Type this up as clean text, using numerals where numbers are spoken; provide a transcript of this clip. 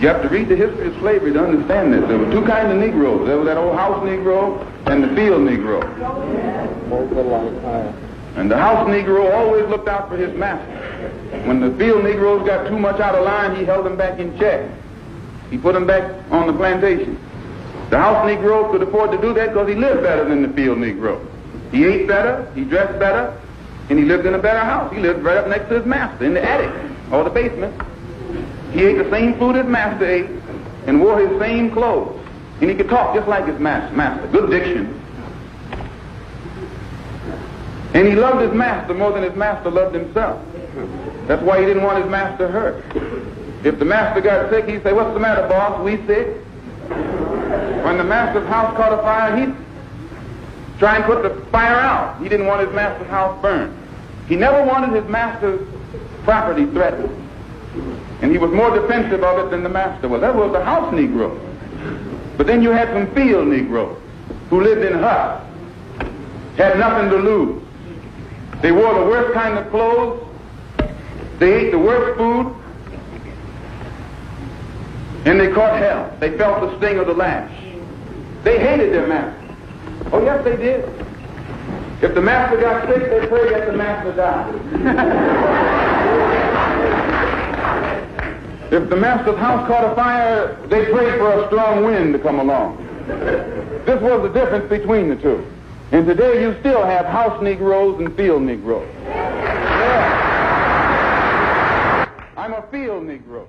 You have to read the history of slavery to understand this. There were two kinds of Negroes. There was that old house Negro and the field Negro. And the house Negro always looked out for his master. When the field Negroes got too much out of line, he held them back in check. He put them back on the plantation. The house Negro could afford to do that because he lived better than the field Negro. He ate better, he dressed better, and he lived in a better house. He lived right up next to his master in the attic or the basement. He ate the same food his master ate and wore his same clothes. And he could talk just like his master. Good diction. And he loved his master more than his master loved himself. That's why he didn't want his master hurt. If the master got sick, he'd say, "What's the matter, boss? We sick?" When the master's house caught a fire, he'd try and put the fire out. He didn't want his master's house burned. He never wanted his master's property threatened. And he was more defensive of it than the master was. That was the house Negro. But then you had some field Negroes who lived in huts, had nothing to lose. They wore the worst kind of clothes. They ate the worst food. And they caught hell. They felt the sting of the lash. They hated their master. Oh, yes, they did. If the master got sick, they prayed that the master died. If the master's house caught a fire, they prayed for a strong wind to come along. This was the difference between the two. And today you still have house Negroes and field Negroes. Yeah. I'm a field Negro.